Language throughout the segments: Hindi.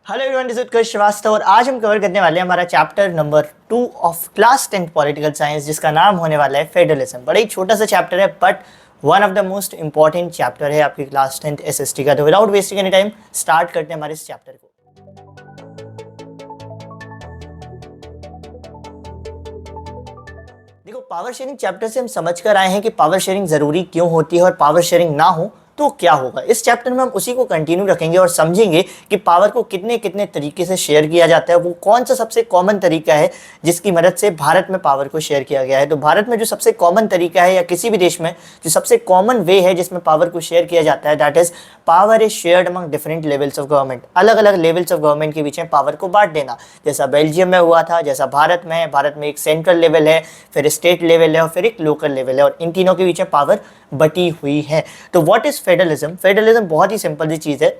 हेलो एवरीवन, दिस इज उत्कर्ष श्रीवास्तव और आज हम कवर करने वाले हैं हमारा chapter number 2 of class 10 political science, जिसका नाम होने वाला है फेडरलिज्म। बड़ा ही छोटा सा चैप्टर है but one of the most important chapter है आपकी क्लास 10 एसएसटी का। तो without wasting any time start करते हैं हमारे इस चैप्टर को। देखो, पावर शेयरिंग चैप्टर से हम समझ कर आए हैं कि पावर शेयरिंग जरूरी क्यों होती है और पावर शेयरिंग ना हो तो क्या होगा। इस चैप्टर में हम उसी को कंटिन्यू रखेंगे और समझेंगे कि पावर को कितने कितने तरीके से शेयर किया जाता है, वो कौन सा सबसे कॉमन तरीका है जिसकी मदद से भारत में पावर को शेयर किया गया है। तो भारत में जो सबसे कॉमन तरीका है या किसी भी देश में जो सबसे कॉमन वे है जिसमें पावर को शेयर किया जाता है, that is power is shared among different levels of government. अलग अलग लेवल्स ऑफ गवर्नमेंट के बीच में पावर को बांट देना, जैसा बेल्जियम में हुआ था, जैसा भारत में है। भारत में एक सेंट्रल लेवल है, फिर स्टेट लेवल है और फिर एक लोकल लेवल है, और इन तीनों के बीच में पावर बटी हुई है। तो व्हाट इज फेडरलिज्म? फेडरलिज्म बहुत ही सिंपल सी चीज है।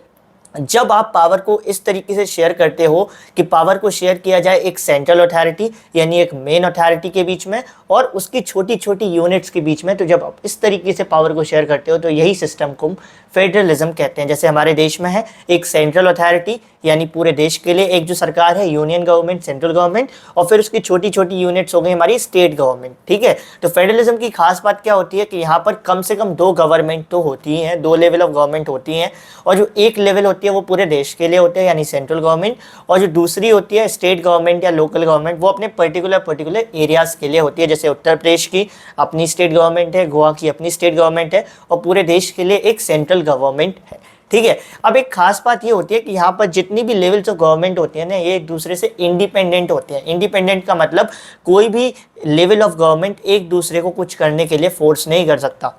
जब आप पावर को इस तरीके से शेयर करते हो कि पावर को शेयर किया जाए एक सेंट्रल अथॉरिटी यानी एक मेन अथॉरिटी के बीच में और उसकी छोटी छोटी यूनिट्स के बीच में, तो जब आप इस तरीके से पावर को शेयर करते हो तो यही सिस्टम को फेडरलिज्म कहते हैं। जैसे हमारे देश में है एक सेंट्रल अथॉरिटी यानी पूरे देश के लिए एक जो सरकार है, यूनियन गवर्नमेंट, सेंट्रल गवर्नमेंट, और फिर उसकी छोटी छोटी यूनिट्स हो गई हमारी स्टेट गवर्नमेंट। ठीक है, तो फेडरलिज्म की खास बात क्या होती है कि यहाँ पर कम से कम दो गवर्नमेंट तो होती हैं, दो लेवल ऑफ गवर्नमेंट होती हैं, और जो एक लेवल होती है वो पूरे देश के लिए होते हैं यानी सेंट्रल गवर्नमेंट, और जो दूसरी होती है स्टेट गवर्नमेंट या लोकल गवर्नमेंट वो अपने पर्टिकुलर एरियाज के लिए होती है। जैसे उत्तर प्रदेश की अपनी स्टेट गवर्नमेंट है, गोवा की अपनी स्टेट गवर्नमेंट है, और पूरे देश के लिए एक सेंट्रल गवर्नमेंट है। ठीक है, अब एक खास बात ये होती है कि यहाँ पर जितनी भी लेवल्स ऑफ गवर्नमेंट होती है ना, ये एक दूसरे से इंडिपेंडेंट होते हैं। इंडिपेंडेंट का मतलब कोई भी लेवल ऑफ गवर्नमेंट एक दूसरे को कुछ करने के लिए फोर्स नहीं कर सकता।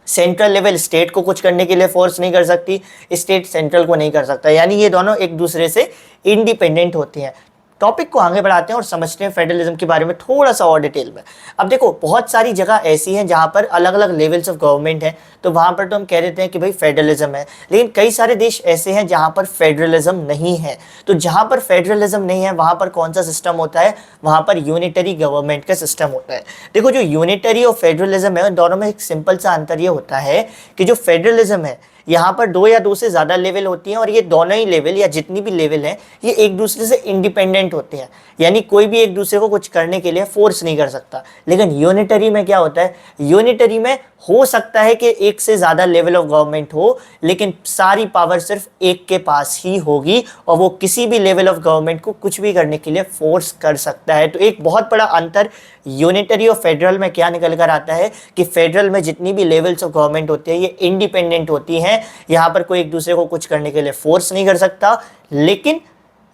सेंट्रल लेवल स्टेट को कुछ करने के लिए फोर्स नहीं कर सकती, स्टेट सेंट्रल को नहीं कर सकता, यानी ये दोनों एक दूसरे से इंडिपेंडेंट होती हैं। टॉपिक को आगे बढ़ाते हैं और समझते हैं फेडरलिज्म के बारे में थोड़ा सा और डिटेल में। अब देखो, बहुत सारी जगह ऐसी हैं जहाँ पर अलग अलग लेवल्स ऑफ गवर्नमेंट हैं, तो वहाँ पर तो हम कह देते हैं कि भाई फेडरलिज्म है। लेकिन कई सारे देश ऐसे हैं जहाँ पर फेडरलिज्म नहीं है। तो जहाँ पर फेडरलिज्म नहीं है वहाँ पर कौन सा सिस्टम होता है? वहाँ पर यूनिटरी गवर्नमेंट का सिस्टम होता है। देखो, जो यूनिटरी और फेडरलिज्म है उन दोनों में एक सिंपल सा अंतर ये होता है कि जो फेडरलिज्म है यहाँ पर दो या दो से ज़्यादा लेवल होती हैं, और ये दोनों ही लेवल या जितनी भी लेवल हैं ये एक दूसरे से इंडिपेंडेंट होते हैं, यानी कोई भी एक दूसरे को कुछ करने के लिए फोर्स नहीं कर सकता। लेकिन यूनिटरी में क्या होता है? यूनिटरी में हो सकता है कि एक से ज़्यादा लेवल ऑफ गवर्नमेंट हो, लेकिन सारी पावर सिर्फ एक के पास ही होगी और वो किसी भी लेवल ऑफ गवर्नमेंट को कुछ भी करने के लिए फोर्स कर सकता है। तो एक बहुत बड़ा अंतर यूनिटरी और फेडरल में क्या निकल कर आता है कि फेडरल में जितनी भी लेवल्स ऑफ गवर्नमेंट होती है ये इंडिपेंडेंट होती हैं, यहाँ पर कोई एक दूसरे को कुछ करने के लिए फोर्स नहीं कर सकता। लेकिन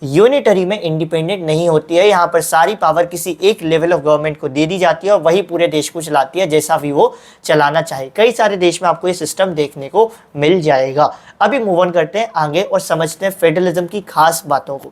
यूनिटरी में इंडिपेंडेंट नहीं होती है, यहाँ पर सारी पावर किसी एक लेवल ऑफ गवर्नमेंट को दे दी जाती है और वही पूरे देश को चलाती है जैसा भी वो चलाना चाहे। कई सारे देश में आपको ये सिस्टम देखने को मिल जाएगा। अभी मूव ऑन करते हैं आगे और समझते हैं फेडरलिज्म की खास बातों को।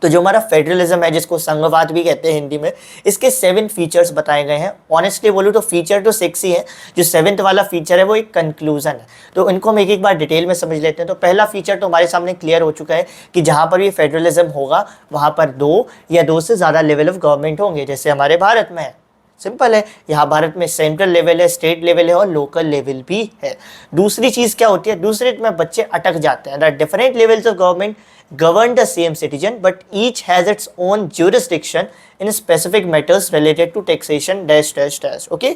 तो जो हमारा फेडरलिज्म है, जिसको संघवाद भी कहते हैं हिंदी में, इसके 7 फीचर्स बताए गए हैं। ऑनेस्टली बोलूँ तो फीचर तो 6 ही है। जो 7th वाला फीचर है वो एक कंक्लूजन है, तो इनको हम एक एक बार डिटेल में समझ लेते हैं। तो पहला फीचर तो हमारे सामने क्लियर हो चुका है कि जहाँ पर भी फेडरलिज्म होगा वहाँ पर 2 या 2 से ज़्यादा लेवल ऑफ गवर्नमेंट होंगे, जैसे हमारे भारत में है। सिंपल है, यहाँ भारत में सेंट्रल लेवल है, स्टेट लेवल है और लोकल लेवल भी है। दूसरी चीज़ क्या होती है? दूसरे में बच्चे अटक जाते हैं। That different levels of government govern the same citizen but each has its own jurisdiction in specific matters related to taxation dash dash dash। okay,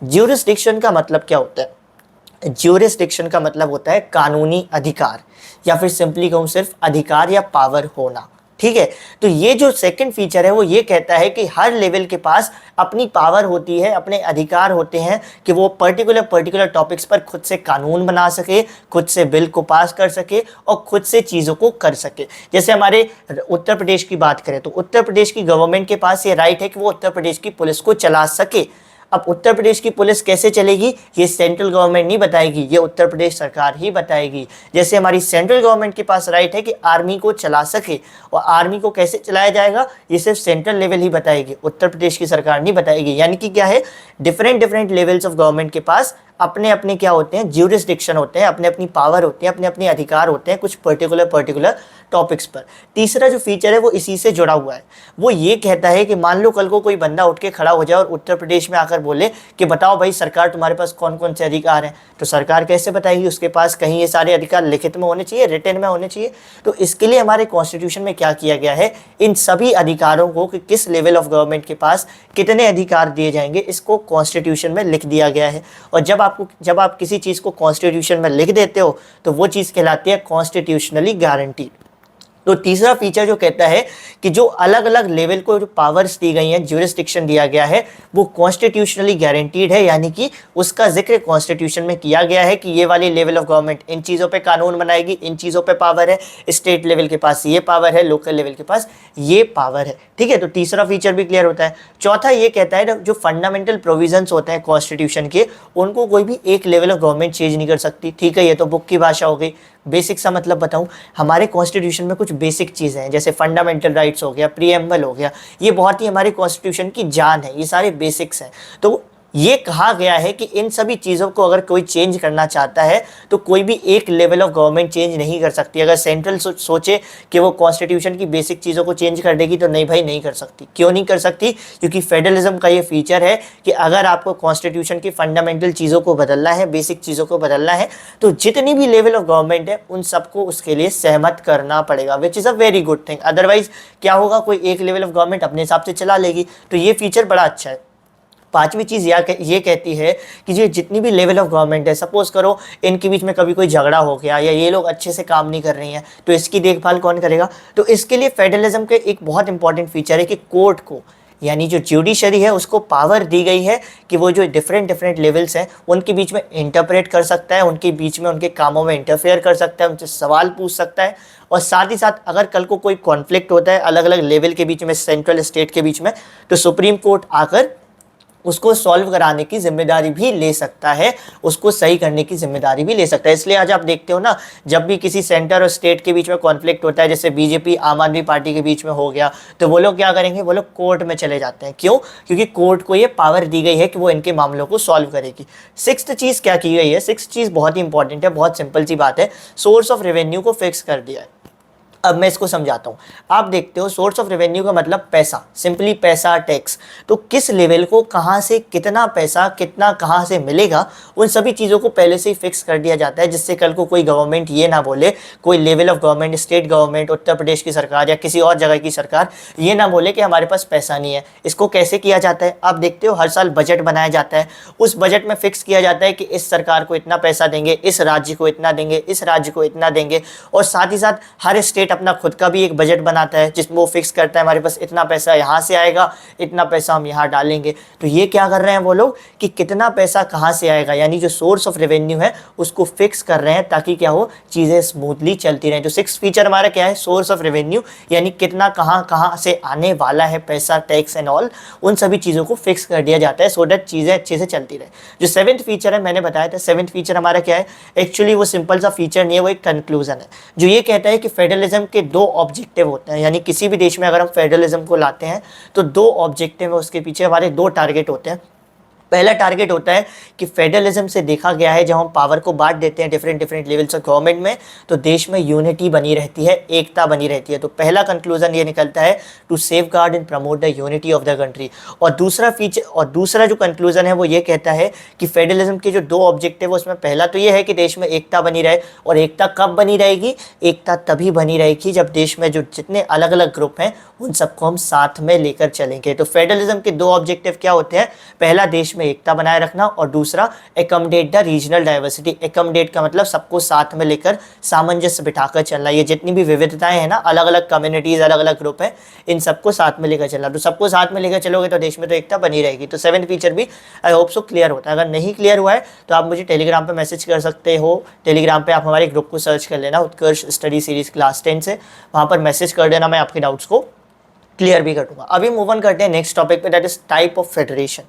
jurisdiction का मतलब क्या होता है? jurisdiction का मतलब होता है कानूनी अधिकार, या फिर सिंपली कहूँ सिर्फ अधिकार या पावर होना। ठीक है, तो ये जो सेकंड फीचर है वो ये कहता है कि हर लेवल के पास अपनी पावर होती है, अपने अधिकार होते हैं कि वो पर्टिकुलर टॉपिक्स पर खुद से कानून बना सके, खुद से बिल को पास कर सके और खुद से चीज़ों को कर सके। जैसे हमारे उत्तर प्रदेश की बात करें तो उत्तर प्रदेश की गवर्नमेंट के पास ये राइट है कि वो उत्तर प्रदेश की पुलिस को चला सके। अब उत्तर प्रदेश की पुलिस कैसे चलेगी ये सेंट्रल गवर्नमेंट नहीं बताएगी, ये उत्तर प्रदेश सरकार ही बताएगी। जैसे हमारी सेंट्रल गवर्नमेंट के पास राइट है कि आर्मी को चला सके, और आर्मी को कैसे चलाया जाएगा ये सिर्फ सेंट्रल लेवल ही बताएगी, उत्तर प्रदेश की सरकार नहीं बताएगी। यानी कि क्या है, डिफरेंट लेवल्स ऑफ गवर्नमेंट के पास अपने अपने क्या होते हैं, ज्यूरिसडिक्शन होते हैं, अपने अपनी पावर होती है, अपने अपने अधिकार होते हैं कुछ पर्टिकुलर टॉपिक्स पर। तीसरा जो फीचर है वो इसी से जुड़ा हुआ है, वो ये कहता है कि मान लो कल को कोई बंदा उठ के खड़ा हो जाए और उत्तर प्रदेश में आकर बोले कि बताओ भाई सरकार तुम्हारे पास कौन कौन से अधिकार हैं, तो सरकार कैसे बताएगी? उसके पास कहीं ये सारे अधिकार लिखित में होने चाहिए, रिटन में होने चाहिए। तो इसके लिए हमारे कॉन्स्टिट्यूशन में क्या किया गया है, इन सभी अधिकारों को कि किस लेवल ऑफ गवर्नमेंट के पास कितने अधिकार दिए जाएंगे, इसको कॉन्स्टिट्यूशन में लिख दिया गया है। और जब आप किसी चीज़ को कॉन्स्टिट्यूशन में लिख देते हो तो वो चीज़ कहलाती है कॉन्स्टिट्यूशनली गारंटीड। तो तीसरा फीचर जो कहता है कि जो अलग अलग लेवल को जो पावर्स दी गई हैं, ज्यूरिसडिक्शन दिया गया है, वो कॉन्स्टिट्यूशनली गारंटीड है, यानी कि उसका जिक्र कॉन्स्टिट्यूशन में किया गया है कि ये वाली लेवल ऑफ गवर्नमेंट इन चीज़ों पे कानून बनाएगी, इन चीज़ों पे पावर है, स्टेट लेवल के पास ये पावर है, लोकल लेवल के पास ये पावर है। ठीक है, तो तीसरा फीचर भी क्लियर होता है। चौथा ये कहता है जो फंडामेंटल प्रोविजंस होते हैं कॉन्स्टिट्यूशन के, उनको कोई भी एक लेवल ऑफ गवर्नमेंट चेंज नहीं कर सकती। ठीक है, ये तो बुक की भाषा हो गई। बेसिक सा मतलब बताऊं, हमारे कॉन्स्टिट्यूशन में कुछ बेसिक चीज़ें हैं, जैसे फंडामेंटल राइट्स हो गया, प्रीएम्बल हो गया, ये बहुत ही हमारे कॉन्स्टिट्यूशन की जान है, ये सारे बेसिक्स हैं। तो ये कहा गया है कि इन सभी चीज़ों को अगर कोई चेंज करना चाहता है तो कोई भी एक लेवल ऑफ गवर्नमेंट चेंज नहीं कर सकती। अगर सेंट्रल सोचे कि वो कॉन्स्टिट्यूशन की बेसिक चीज़ों को चेंज कर देगी तो नहीं भाई, नहीं कर सकती। क्यों नहीं कर सकती? क्योंकि फेडरलिज्म का ये फीचर है कि अगर आपको कॉन्स्टिट्यूशन की फंडामेंटल चीज़ों को बदलना है, बेसिक चीज़ों को बदलना है, तो जितनी भी लेवल ऑफ गवर्नमेंट है उन सबको उसके लिए सहमत करना पड़ेगा, which is a very good thing. Otherwise क्या होगा, कोई एक लेवल ऑफ गवर्नमेंट अपने हिसाब से चला लेगी। तो ये फीचर बड़ा अच्छा है। पांचवी चीज़ ये कहती है कि जो जितनी भी लेवल ऑफ गवर्नमेंट है, सपोज करो इनके बीच में कभी कोई झगड़ा हो गया या ये लोग अच्छे से काम नहीं कर रही हैं, तो इसकी देखभाल कौन करेगा? तो इसके लिए फेडरलिज्म के एक बहुत इंपॉर्टेंट फीचर है कि कोर्ट को, यानी जो ज्यूडिशरी है, उसको पावर दी गई है कि वो जो डिफरेंट लेवल्स हैं उनके बीच में इंटरप्रेट कर सकता है, उनके बीच में उनके कामों में इंटरफेयर कर सकता है, उनसे सवाल पूछ सकता है। और साथ ही साथ अगर कल को कोई कॉन्फ्लिक्ट होता है अलग अलग लेवल के बीच में, सेंट्रल स्टेट के बीच में, तो सुप्रीम कोर्ट आकर उसको सॉल्व कराने की जिम्मेदारी भी ले सकता है, उसको सही करने की जिम्मेदारी भी ले सकता है। इसलिए आज आप देखते हो ना, जब भी किसी सेंटर और स्टेट के बीच में कॉन्फ्लिक्ट होता है, जैसे बीजेपी आम आदमी पार्टी के बीच में हो गया, तो वो लोग क्या करेंगे, वो लोग कोर्ट में चले जाते हैं। क्यों? क्योंकि कोर्ट को ये पावर दी गई है कि वो इनके मामलों को सॉल्व करेगी। सिक्स्थ चीज़ क्या की गई है? सिक्स्थ चीज़ बहुत ही इंपॉर्टेंट है, बहुत सिंपल सी बात है, सोर्स ऑफ रेवेन्यू को फिक्स कर दिया है। अब मैं इसको समझाता हूँ। आप देखते हो सोर्स ऑफ रेवेन्यू का मतलब पैसा, सिंपली पैसा, टैक्स। तो किस लेवल को कहाँ से कितना पैसा, कितना कहाँ से मिलेगा, उन सभी चीज़ों को पहले से ही फिक्स कर दिया जाता है, जिससे कल को कोई गवर्नमेंट ये ना बोले, कोई level of government, state government, Uttar Pradesh की सरकार या किसी और जगह की सरकार ये ना बोले कि हमारे पास पैसा नहीं है। इसको कैसे किया जाता है? आप देखते हो हर साल बजट बनाया जाता है, उस बजट में फिक्स किया जाता है कि इस सरकार को इतना पैसा देंगे, इस राज्य को इतना देंगे, इस राज्य को इतना देंगे। और साथ ही साथ हर स्टेट अपना खुद का भी एक बजट बनाता है जिसमें वो फिक्स करता है हमारे पास इतना पैसा यहाँ से आएगा, इतना पैसा हम यहाँ डालेंगे। तो ये क्या कर रहे हैं वो लोग कि कितना पैसा कहाँ से आएगा, यानी जो सोर्स ऑफ रेवेन्यू है उसको फिक्स कर रहे हैं, ताकि क्या हो, चीज़ें स्मूथली चलती रहें। जो सिक्स फीचर हमारा क्या है, सोर्स ऑफ रेवेन्यू, यानी कितना कहाँ से आने वाला है पैसा, टैक्स एंड ऑल, उन सभी चीज़ों को फिक्स कर दिया जाता है सो दैट चीज़ें अच्छे से चलती रहे। जो सेवन्थ फीचर है, मैंने बताया था सेवन्थ फीचर हमारा क्या है, एक्चुअली वो सिंपल सा फीचर नहीं है, वो एक कंक्लूजन है जो ये कहता है कि फेडरलिज्म के दो ऑब्जेक्टिव होते हैं। यानी किसी भी देश में अगर हम फेडरलिज्म को लाते हैं तो दो ऑब्जेक्टिव है, उसके पीछे हमारे दो टारगेट होते हैं। पहला टारगेट होता है कि फेडरलिज्म से देखा गया है, जब हम पावर को बांट देते हैं डिफरेंट लेवल्स ऑफ गवर्नमेंट में, तो देश में यूनिटी बनी रहती है, एकता बनी रहती है। तो पहला कंक्लूजन ये निकलता है to safeguard and promote the unity of the country. और दूसरा जो कंक्लूजन है वो ये कहता है कि फेडरलिज्म के जो दो ऑब्जेक्टिव है उसमें पहला तो ये है कि देश में एकता बनी रहे। और एकता कब बनी रहेगी? एकता तभी बनी रहेगी जब देश में जो जितने अलग अलग ग्रुप हैं उन सबको हम साथ में लेकर चलेंगे। तो फेडरलिज्म के दो ऑब्जेक्टिव क्या होते हैं? पहला, देश में एकता बनाए रखना, और दूसरा, accommodate the regional diversity. Accommodate का मतलब सबको साथ में लेकर सामंजस्य बिठाकर चलना। ये जितनी भी विविधताएं हैं ना, अलग अलग कम्युनिटीज, अलग अलग ग्रुप हैं, इन सबको साथ में लेकर चलना। तो सबको साथ में लेकर चलोगे तो देश में तो एकता बनी रहेगी। तो सेवन्थ फीचर भी आई होप सो क्लियर होता है। अगर नहीं क्लियर हुआ है तो आप मुझे टेलीग्राम पर मैसेज कर सकते हो। टेलीग्राम पर आप हमारे ग्रुप को सर्च कर लेना, उत्कर्ष स्टडी सीरीज क्लास 10 से, वहाँ पर मैसेज कर देना, मैं आपके डाउट्स को क्लियर भी करूंगा। अभी मूव ऑन करते हैं नेक्स्ट टॉपिक पे, that is type of federation.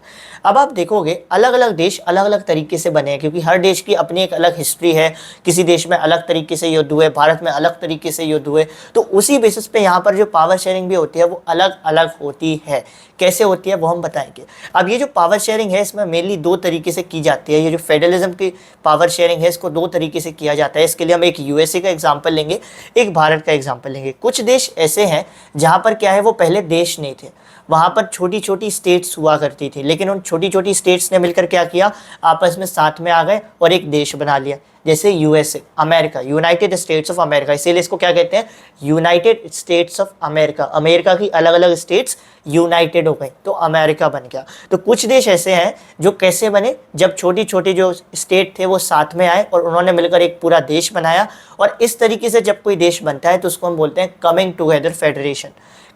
अब आप देखोगे अलग अलग देश अलग अलग तरीके से बने हैं, क्योंकि हर देश की अपनी एक अलग हिस्ट्री है। किसी देश में अलग तरीके से युद्ध हुए, भारत में अलग तरीके से युद्ध हुए, तो उसी बेसिस पे यहाँ पर जो पावर शेयरिंग भी होती है वो अलग अलग होती है। कैसे होती है वो हम बताएंगे। अब ये जो पावर शेयरिंग है इसमें मेनली दो तरीके से की जाती है। ये जो फेडरलिज्म की पावर शेयरिंग है इसको दो तरीके से किया जाता है। इसके लिए हम एक यूएसए का एग्जांपल लेंगे, एक भारत का एग्जांपल लेंगे। कुछ देश ऐसे हैं जहाँ पर क्या है, वो पहले देश नहीं थे, वहाँ पर छोटी छोटी स्टेट्स हुआ करती थी, लेकिन उन छोटी छोटी स्टेट्स ने मिलकर क्या किया, आपस में साथ में आ गए और एक देश बना लिया। जैसे USA, America, United states of America, इसीलिए इसको क्या कहते हैं, United states of America. America की अलग अलग स्टेट्स यूनाइटेड हो गई तो अमेरिका बन गया। तो कुछ देश ऐसे हैं जो कैसे बने, जब छोटी छोटी जो स्टेट थे वो साथ में आए और उन्होंने मिलकर एक पूरा देश बनाया। और इस तरीके से जब कोई देश बनता है तो उसको हम बोलते हैं coming together federation.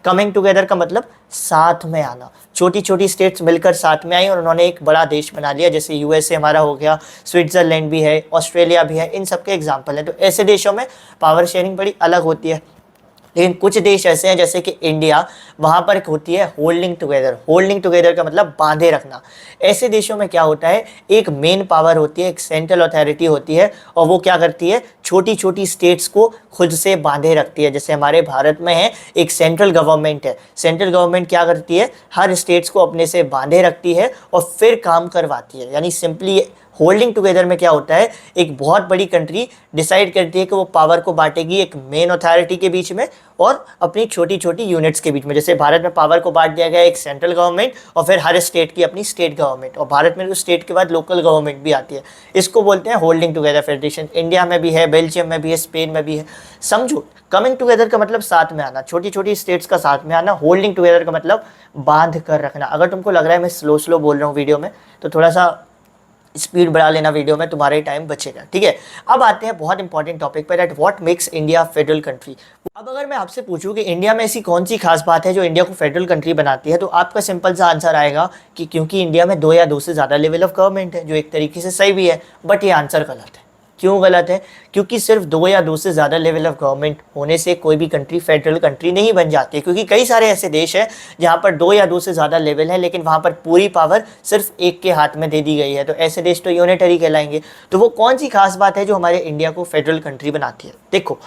Coming together का मतलब साथ में आना। छोटी छोटी स्टेट्स मिलकर साथ में आई और उन्होंने एक बड़ा देश बना लिया। जैसे यूएसए हमारा हो गया, स्विट्जरलैंड भी है, ऑस्ट्रेलिया भी है, इन सब के एग्जाम्पल है। तो ऐसे देशों में पावर शेयरिंग बड़ी अलग होती है। लेकिन कुछ देश ऐसे हैं जैसे कि इंडिया, वहाँ पर होती है होल्डिंग टुगेदर। होल्डिंग टुगेदर का मतलब बांधे रखना। ऐसे देशों में क्या होता है, एक मेन पावर होती है, एक सेंट्रल अथॉरिटी होती है और वो क्या करती है, छोटी छोटी स्टेट्स को खुद से बांधे रखती है। जैसे हमारे भारत में है एक सेंट्रल गवर्नमेंट है। सेंट्रल गवर्नमेंट क्या करती है, हर स्टेट्स को अपने से बांधे रखती है और फिर काम करवाती है। यानी सिंपली होल्डिंग टुगेदर में क्या होता है, एक बहुत बड़ी कंट्री डिसाइड करती है कि वो पावर को बांटेगी एक मेन अथॉरिटी के बीच में और अपनी छोटी छोटी यूनिट्स के बीच में। जैसे भारत में पावर को बांट दिया गया एक सेंट्रल गवर्नमेंट और फिर हर स्टेट की अपनी स्टेट गवर्नमेंट, और भारत में उस स्टेट के बाद लोकल गवर्नमेंट भी आती है। इसको बोलते हैं होल्डिंग टुगेदर फेडरेशन। इंडिया में भी है, बेल्जियम में भी है, स्पेन में भी है। समझो, कमिंग टुगेदर का मतलब साथ में आना, छोटी छोटी स्टेट्स का साथ में आना। होल्डिंग टुगेदर का मतलब बांध कर रखना। अगर तुमको लग रहा है मैं स्लो स्लो बोल रहा हूँ वीडियो में, तो थोड़ा सा स्पीड बढ़ा लेना वीडियो में, तुम्हारे टाइम बचेगा। ठीक है, अब आते हैं बहुत इंपॉर्टेंट टॉपिक पर, that what makes India federal country. अब अगर मैं आपसे पूछूं कि इंडिया में ऐसी कौन सी खास बात है जो इंडिया को फेडरल कंट्री बनाती है, तो आपका सिंपल सा आंसर आएगा कि क्योंकि इंडिया में दो या दो से ज़्यादा लेवल ऑफ गवर्नमेंट है, जो एक तरीके से सही भी है, बट ये आंसर गलत है। क्यों गलत है? क्योंकि सिर्फ दो या दो से ज़्यादा लेवल ऑफ गवर्नमेंट होने से कोई भी कंट्री फेडरल कंट्री नहीं बन जाती है। क्योंकि कई सारे ऐसे देश हैं जहाँ पर दो या दो से ज़्यादा लेवल है, लेकिन वहाँ पर पूरी पावर सिर्फ एक के हाथ में दे दी गई है। तो ऐसे देश तो यूनिटरी कहलाएंगे। तो वो कौन सी खास बात है जो हमारे इंडिया को फेडरल कंट्री बनाती है? देखो,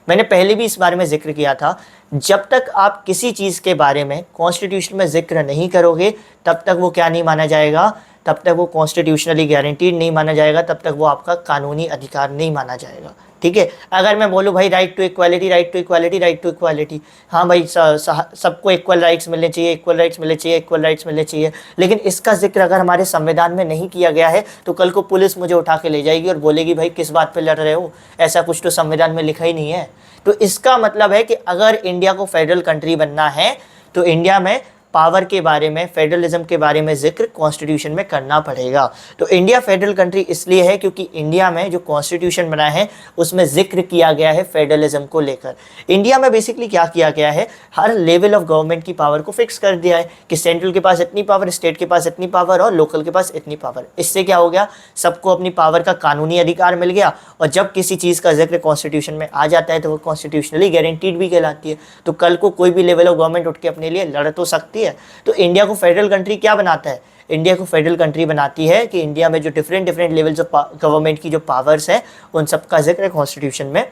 मैंने पहले भी इस बारे में जिक्र किया था, जब तक आप किसी चीज़ के बारे में कॉन्स्टिट्यूशन में जिक्र नहीं करोगे तब तक वो क्या नहीं माना जाएगा, तब तक वो कॉन्स्टिट्यूशनली गारंटीड नहीं माना जाएगा, तब तक वो आपका कानूनी अधिकार नहीं माना जाएगा। ठीक है, अगर मैं बोलूँ भाई right to equality, right to equality, right to equality, हाँ भाई सबको इक्वल राइट्स मिलने चाहिए, इक्वल राइट्स मिलने चाहिए, इक्वल राइट्स मिलने चाहिए, लेकिन इसका जिक्र अगर हमारे संविधान में नहीं किया गया है तो कल को पुलिस मुझे उठा के ले जाएगी और बोलेगी भाई किस बात पे लड़ रहे हो, ऐसा कुछ तो संविधान में लिखा ही नहीं है। तो इसका मतलब है कि अगर इंडिया को फेडरल कंट्री बनना है तो इंडिया में पावर के बारे में, फेडरलिज्म के बारे में जिक्र कॉन्स्टिट्यूशन में करना पड़ेगा। तो इंडिया फेडरल कंट्री इसलिए है क्योंकि इंडिया में जो कॉन्स्टिट्यूशन बना है उसमें जिक्र किया गया है फेडरलिज्म को लेकर। इंडिया में बेसिकली क्या किया गया है, हर लेवल ऑफ गवर्नमेंट की पावर को फिक्स कर दिया है कि सेंट्रल के पास इतनी पावर, स्टेट के पास इतनी पावर और लोकल के पास इतनी पावर। इससे क्या हो गया, सबको अपनी पावर का कानूनी अधिकार मिल गया और जब किसी चीज़ का जिक्र कॉन्स्टिट्यूशन में आ जाता है तो वो कॉन्स्टिट्यूशनली गारंटीड भी कहलाती है। तो कल को कोई भी लेवल ऑफ गवर्नमेंट उठ के अपने लिए लड़ तो सकती है। तो इंडिया को फेडरल कंट्री क्या बनाता है, इंडिया को फेडरल कंट्री बनाती है कि इंडिया में जो डिफरेंट लेवल्स ऑफ गवर्नमेंट की जो पावर्स हैं उन सबका जिक्र कॉन्स्टिट्यूशन में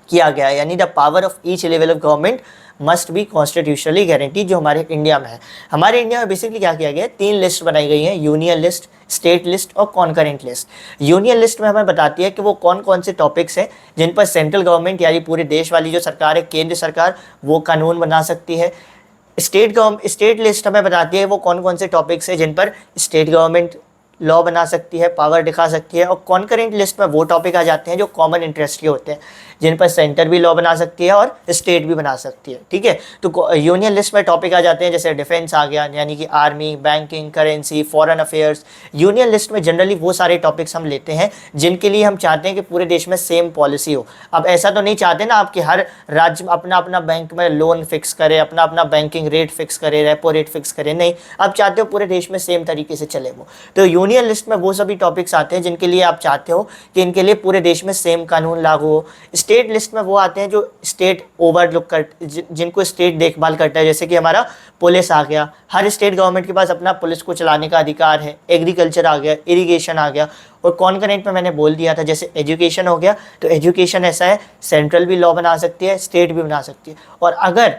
किया गया है। यानी the power of each level of government must be constitutionally guaranteed, जो हमारे इंडिया में है। हमारे इंडिया में बेसिकली क्या किया गया है, तीन लिस्ट बनाई गई हैं, यूनियन लिस्ट, स्टेट लिस्ट और कॉन्करेंट लिस्ट। यूनियन लिस्ट में हमें बताती है कि वो कौन कौन से टॉपिक्स हैं जिन पर सेंट्रल गवर्नमेंट यानी पूरे देश वाली जो सरकार है, केंद्र सरकार, वो कानून बना सकती है। स्टेट लिस्ट हमें बताती है वो कौन कौन से टॉपिक्स हैं जिन पर स्टेट गवर्नमेंट लॉ बना सकती है, पावर दिखा सकती है। और कॉन्करेंट लिस्ट में वो टॉपिक आ जाते हैं जो कॉमन इंटरेस्ट के होते हैं, जिन पर सेंटर भी लॉ बना सकती है और स्टेट भी बना सकती है। ठीक है, तो यूनियन लिस्ट में टॉपिक आ जाते हैं जैसे डिफेंस आ गया, यानी कि army, banking, currency, foreign affairs. Union list में जनरली वो सारे टॉपिक्स हम लेते हैं जिनके लिए हम चाहते हैं कि पूरे देश में सेम पॉलिसी हो। अब ऐसा तो नहीं चाहते ना आप कि हर राज्य अपना अपना बैंक में लोन फिक्स करे, अपना अपना बैंकिंग रेट फिक्स करे, रेपो रेट फिक्स करे, नहीं, आप चाहते हो पूरे देश में सेम तरीके से चले वो। तो यूनियन लिस्ट में वो सभी टॉपिक्स आते हैं जिनके लिए आप चाहते हो कि इनके लिए पूरे देश में सेम कानून लागू हो। स्टेट लिस्ट में वो आते हैं जो स्टेट ओवरलुक कर जिनको स्टेट देखभाल करता है, जैसे कि हमारा पुलिस आ गया, हर स्टेट गवर्नमेंट के पास अपना पुलिस को चलाने का अधिकार है। एग्रीकल्चर आ गया, इरिगेशन आ गया, और कॉन्करेंट में मैंने बोल दिया था जैसे एजुकेशन हो गया, तो एजुकेशन ऐसा है सेंट्रल भी लॉ बना सकती है, स्टेट भी बना सकती है। और अगर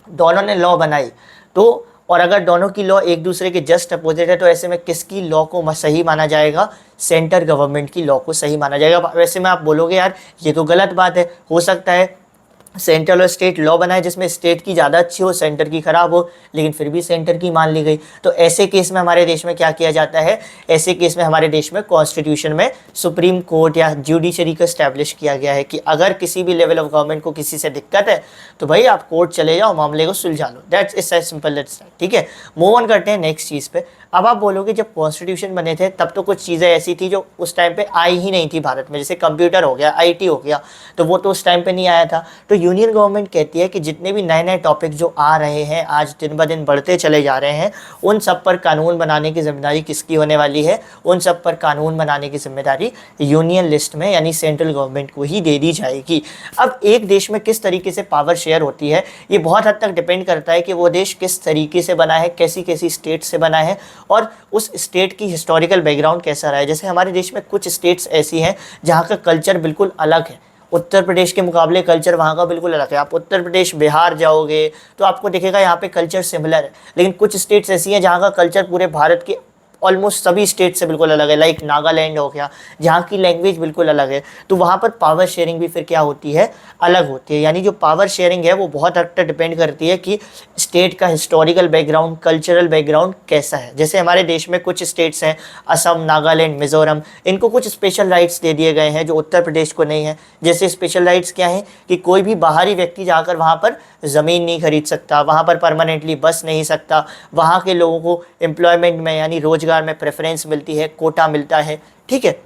दोनों ने लॉ बनाई तो, और अगर दोनों की लॉ एक दूसरे के जस्ट अपोजिट है, तो ऐसे में किसकी लॉ को सही माना जाएगा? सेंटर गवर्नमेंट की लॉ को सही माना जाएगा। वैसे में आप बोलोगे यार ये तो गलत बात है, हो सकता है सेंट्रल और स्टेट लॉ बनाए जिसमें स्टेट की ज़्यादा अच्छी हो, सेंटर की खराब हो, लेकिन फिर भी सेंटर की मान ली गई। तो ऐसे केस में हमारे देश में क्या किया जाता है? ऐसे केस में हमारे देश में कॉन्स्टिट्यूशन में सुप्रीम कोर्ट या जुडिशरी को एस्टैब्लिश किया गया है कि अगर किसी भी लेवल ऑफ गवर्नमेंट को किसी से दिक्कत है तो भाई आप कोर्ट चले जाओ, मामले को सुलझा लो। That's it's as simple that's, ठीक है। मूव ऑन करते हैं नेक्स्ट चीज़ पे। अब आप बोलोगे जब कॉन्स्टिट्यूशन बने थे तब तो कुछ चीज़ें ऐसी थी जो उस टाइम पे आई ही नहीं थी भारत में, जैसे कंप्यूटर हो गया, आईटी हो गया, तो वो तो उस टाइम पे नहीं आया था। तो यूनियन गवर्नमेंट कहती है कि जितने भी नए नए टॉपिक जो आ रहे हैं, आज दिन ब दिन बढ़ते चले जा रहे हैं, उन सब पर कानून बनाने की जिम्मेदारी किसकी होने वाली है? उन सब पर कानून बनाने की जिम्मेदारी यूनियन लिस्ट में यानी सेंट्रल गवर्नमेंट को ही दे दी जाएगी। अब एक देश में किस तरीके से पावर शेयर होती है ये बहुत हद तक डिपेंड करता है कि वो देश किस तरीके से बना है, कैसी कैसी स्टेट से बना है, और उस स्टेट की हिस्टोरिकल बैकग्राउंड कैसा रहा है। जैसे हमारे देश में कुछ स्टेट्स ऐसी हैं जहाँ का कल्चर बिल्कुल अलग है, उत्तर प्रदेश के मुकाबले कल्चर वहाँ का बिल्कुल अलग है। आप उत्तर प्रदेश बिहार जाओगे तो आपको दिखेगा यहाँ पे कल्चर सिमिलर है, लेकिन कुछ स्टेट्स ऐसी हैं जहाँ का कल्चर पूरे भारत के ऑलमोस्ट सभी स्टेट से बिल्कुल अलग है। लाइक नागालैंड हो गया, जहाँ की लैंग्वेज बिल्कुल अलग है, तो वहाँ पर पावर शेयरिंग भी फिर क्या होती है? अलग होती है। यानी जो पावर शेयरिंग है वो बहुत हद तक डिपेंड करती है कि स्टेट का हिस्टोरिकल बैकग्राउंड, कल्चरल बैकग्राउंड कैसा है। जैसे हमारे देश में कुछ स्टेट्स हैं, असम, नागालैंड, मिजोरम, इनको कुछ स्पेशल राइट्स दे दिए गए हैं जो उत्तर प्रदेश को नहीं है। जैसे स्पेशल राइट्स क्या हैं कि कोई भी बाहरी व्यक्ति जाकर वहाँ पर ज़मीन नहीं खरीद सकता, वहाँ पर परमानेंटली बस नहीं सकता, वहाँ के लोगों को एम्प्लॉयमेंट में यानी रोजगार में प्रेफरेंस मिलती है, कोटा मिलता है, ठीक है।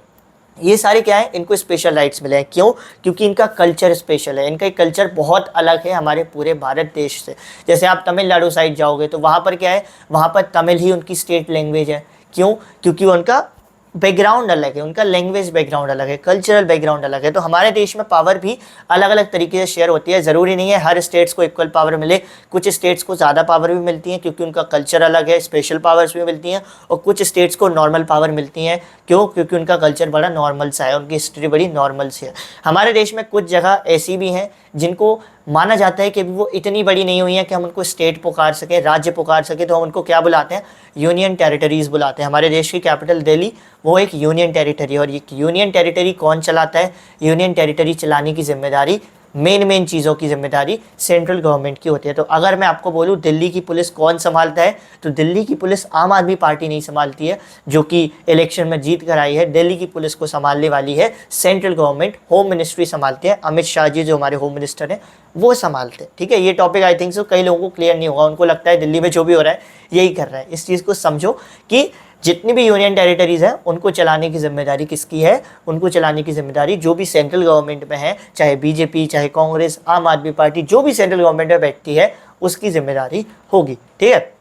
ये सारे क्या है? इनको स्पेशल राइट्स मिले हैं। क्यों? क्योंकि इनका कल्चर स्पेशल है, इनका कल्चर बहुत अलग है हमारे पूरे भारत देश से। जैसे आप तमिलनाडु साइड जाओगे तो वहाँ पर क्या है? वहाँ पर तमिल ही उनकी स्टेट लैंग्वेज है। क्यों? क्योंकि उनका बैकग्राउंड अलग है, उनका लैंग्वेज बैकग्राउंड अलग है, कल्चरल बैकग्राउंड अलग है। तो हमारे देश में पावर भी अलग अलग तरीके से शेयर होती है। ज़रूरी नहीं है हर स्टेट्स को इक्वल पावर मिले, कुछ स्टेट्स को ज़्यादा पावर भी मिलती है क्योंकि उनका कल्चर अलग है, स्पेशल पावर्स भी मिलती हैं, और कुछ स्टेट्स को नॉर्मल पावर मिलती हैं। क्यों? क्योंकि उनका कल्चर बड़ा नॉर्मल सा है, उनकी हिस्ट्री बड़ी नॉर्मल सी है। हमारे देश में कुछ जगह ऐसी भी हैं जिनको माना जाता है कि वो इतनी बड़ी नहीं हुई है कि हम उनको स्टेट पुकार सकें, राज्य पुकार सकें, तो हम उनको क्या बुलाते हैं? यूनियन टेरिटरीज़ बुलाते हैं। हमारे देश की कैपिटल दिल्ली वो एक यूनियन टेरिटरी है, और ये यूनियन टेरिटरी कौन चलाता है? यूनियन टेरिटरी चलाने की जिम्मेदारी, मेन चीज़ों की जिम्मेदारी सेंट्रल गवर्नमेंट की होती है। तो अगर मैं आपको बोलूँ दिल्ली की पुलिस कौन संभालता है, तो दिल्ली की पुलिस आम आदमी पार्टी नहीं संभालती है जो कि इलेक्शन में जीत कर आई है। दिल्ली की पुलिस को संभालने वाली है सेंट्रल गवर्नमेंट, होम मिनिस्ट्री संभालती है। अमित शाह जी जो हमारे होम मिनिस्टर हैं वो संभालते हैं, ठीक है। ये टॉपिक आई थिंक सो कई लोगों को क्लियर नहीं होगा, उनको लगता है दिल्ली में जो भी हो रहा है यही कर रहा है। इस चीज़ को समझो कि जितनी भी यूनियन टेरिटरीज़ हैं उनको चलाने की जिम्मेदारी किसकी है? उनको चलाने की जिम्मेदारी जो भी सेंट्रल गवर्नमेंट में है, चाहे बीजेपी, चाहे कांग्रेस, आम आदमी पार्टी, जो भी सेंट्रल गवर्नमेंट में बैठती है उसकी जिम्मेदारी होगी, ठीक है।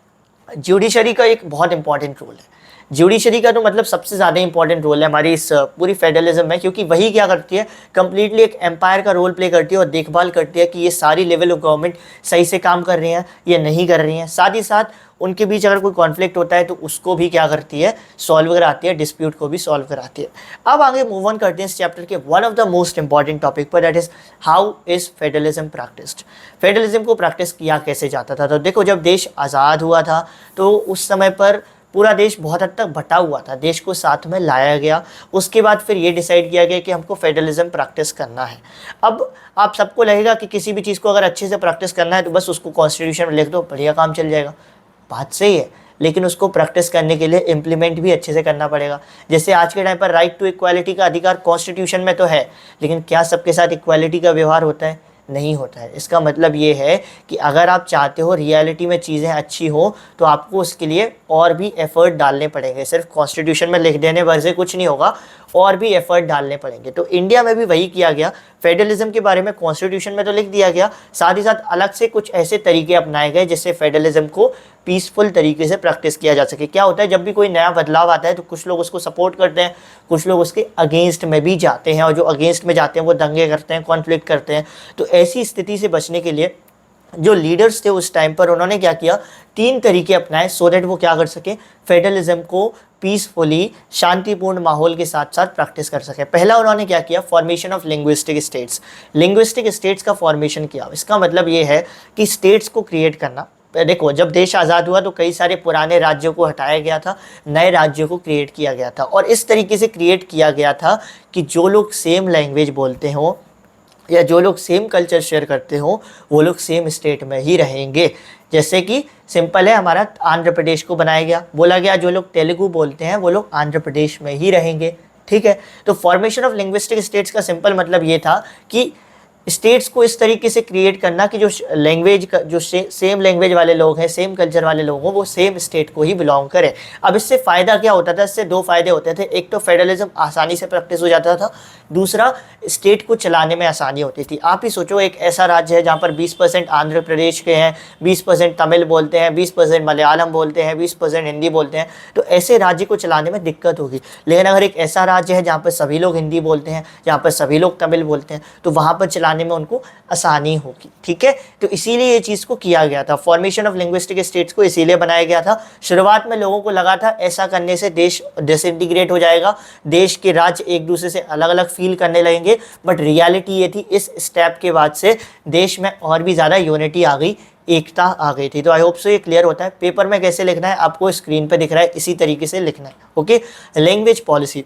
जुडिशरी का एक बहुत इंपॉर्टेंट रोल है। जुडिशरी का तो मतलब सबसे ज़्यादा इंपॉर्टेंट रोल है हमारी इस पूरी फेडरलिज्म में, क्योंकि वही क्या करती है? कंप्लीटली एक एम्पायर का रोल प्ले करती है और देखभाल करती है कि ये सारी लेवल ऑफ गवर्नमेंट सही से काम कर रही हैं या नहीं कर रही हैं। साथ ही साथ उनके बीच अगर कोई कॉन्फ्लिक्ट होता है तो उसको भी क्या करती है? सॉल्व कराती है, डिस्प्यूट को भी सॉल्व कराती है। अब आगे मूव ऑन करते हैं इस चैप्टर के one of the most important topic पर, that is how is federalism practised. Federalism को प्रैक्टिस किया कैसे जाता था? तो देखो, जब देश आज़ाद हुआ था तो उस समय पर पूरा देश बहुत हद तक बटा हुआ था, देश को साथ में लाया गया। उसके बाद फिर ये डिसाइड किया गया कि हमको फेडरलिज्म प्रैक्टिस करना है। अब आप सबको लगेगा कि किसी भी चीज़ को अगर अच्छे से प्रैक्टिस करना है तो बस उसको कॉन्स्टिट्यूशन में लिख दो, बढ़िया काम चल जाएगा। बात सही है, लेकिन उसको प्रैक्टिस करने के लिए इम्प्लीमेंट भी अच्छे से करना पड़ेगा। जैसे आज के टाइम पर राइट टू इक्वालिटी का अधिकार कॉन्स्टिट्यूशन में तो है, लेकिन क्या सबके साथ इक्वालिटी का व्यवहार होता है? नहीं होता है। इसका मतलब ये है कि अगर आप चाहते हो रियलिटी में चीज़ें अच्छी हो तो आपको उसके लिए और भी एफर्ट डालने पड़ेंगे। सिर्फ कॉन्स्टिट्यूशन में लिख देने भर से कुछ नहीं होगा, और भी एफर्ट डालने पड़ेंगे। तो इंडिया में भी वही किया गया। फेडरलिज्म के बारे में कॉन्स्टिट्यूशन में तो लिख दिया गया, साथ ही साथ अलग से कुछ ऐसे तरीके अपनाए गए जिससे फेडरलिज्म को पीसफुल तरीके से प्रैक्टिस किया जा सके। क्या होता है, जब भी कोई नया बदलाव आता है तो कुछ लोग उसको सपोर्ट करते हैं, कुछ लोग उसके अगेंस्ट में भी जाते हैं, और जो अगेंस्ट में जाते हैं वो दंगे करते हैं, कॉन्फ्लिक्ट करते हैं। तो ऐसी स्थिति से बचने के लिए जो लीडर्स थे उस टाइम पर, उन्होंने क्या किया, 3 तरीके अपनाए सो दैट वो क्या कर सके, फेडरलिज्म को पीसफुली शांतिपूर्ण माहौल के साथ साथ प्रैक्टिस कर सके। पहला उन्होंने क्या किया, formation of linguistic states. Linguistic states का फॉर्मेशन किया। इसका मतलब ये है कि स्टेट्स को क्रिएट करना। देखो, जब देश आज़ाद हुआ तो कई सारे पुराने राज्यों को हटाया गया था, नए राज्यों को क्रिएट किया गया था, और इस तरीके से क्रिएट किया गया था कि जो लोग सेम लैंग्वेज बोलते हों या जो लोग सेम कल्चर शेयर करते हो वो लोग सेम स्टेट में ही रहेंगे। जैसे कि सिंपल है, हमारा आंध्र प्रदेश को बनाया गया, बोला गया जो लोग तेलुगु बोलते हैं वो लोग आंध्र प्रदेश में ही रहेंगे। ठीक है, तो फॉर्मेशन ऑफ लिंग्विस्टिक स्टेट्स का सिंपल मतलब ये था कि स्टेट्स को इस तरीके से क्रिएट करना कि जो लैंग्वेज का जो सेम लैंग्वेज वाले लोग हैं, सेम कल्चर वाले लोग हों, वो सेम स्टेट को ही बिलोंग करें। अब इससे फ़ायदा क्या होता था, इससे 2 फायदे होते थे। एक तो फेडरलिज्म आसानी से प्रैक्टिस हो जाता था, दूसरा स्टेट को चलाने में आसानी होती थी। आप ही सोचो, एक ऐसा राज्य है जहाँ पर 20% आंध्र प्रदेश के हैं, 20% तमिल बोलते हैं, 20% मलयालम बोलते हैं, 20% हिंदी बोलते हैं, तो ऐसे राज्य को चलाने में दिक्कत होगी। लेकिन अगर एक ऐसा राज्य है जहाँ पर सभी लोग हिंदी बोलते हैं, जहाँ पर सभी लोग तमिल बोलते हैं, तो वहाँ पर चलाने में उनको आसानी होगी। ठीक है, तो इसीलिए ये चीज़ को किया गया था। फॉर्मेशन ऑफ लिंग्विस्टिक स्टेट्स को इसीलिए बनाया गया था। शुरुआत में लोगों को लगा था ऐसा करने से देश डिसइंटीग्रेट हो जाएगा, देश के राज्य एक दूसरे से अलग अलग फील करने लगेंगे, बट रियलिटी ये थी, इस स्टेप के बाद से देश में और भी ज़्यादा यूनिटी आ गई, एकता आ गई थी। तो आई होप सो ये क्लियर होता है। पेपर में कैसे लिखना है आपको स्क्रीन पे दिख रहा है, इसी तरीके से लिखना है। Okay, language policy.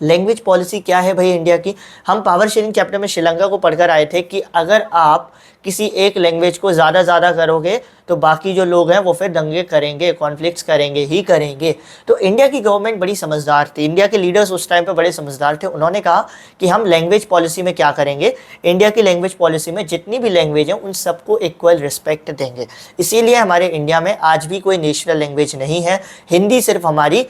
Language policy क्या है भाई इंडिया की? हम पावर शेयरिंग चैप्टर में श्रीलंका को पढ़कर आए थे कि अगर आप किसी एक लैंग्वेज को ज़्यादा करोगे तो बाकी जो लोग हैं वो फिर दंगे करेंगे, कॉन्फ्लिक्ट्स करेंगे ही करेंगे। तो इंडिया की गवर्नमेंट बड़ी समझदार थी, इंडिया के लीडर्स उस टाइम पे बड़े समझदार थे। उन्होंने कहा कि हम लैंग्वेज पॉलिसी में क्या करेंगे, इंडिया की लैंग्वेज पॉलिसी में जितनी भी लैंग्वेज हैं उन सबको इक्वल रिस्पेक्ट देंगे। इसीलिए हमारे इंडिया में आज भी कोई नेशनल लैंग्वेज नहीं है, हिंदी सिर्फ हमारी